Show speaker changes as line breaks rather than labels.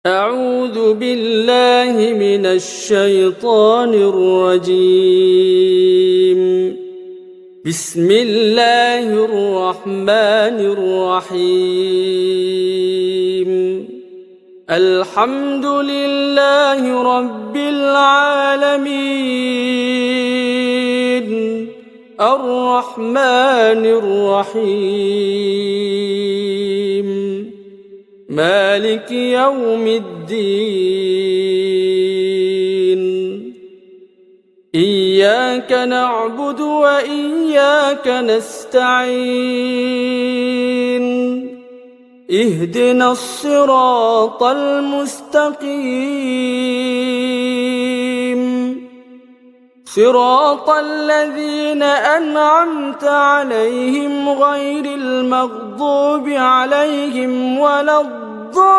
أعوذ بالله من الشيطان الرجيم. بسم الله الرحمن الرحيم. الحمد لله رب العالمين، الرحمن الرحيم، مالك يوم الدين. إياك نعبد وإياك نستعين. اهدنا الصراط المستقيم، صراط الذين أنعمت عليهم غير المغضوب عليهم ولا الضالين.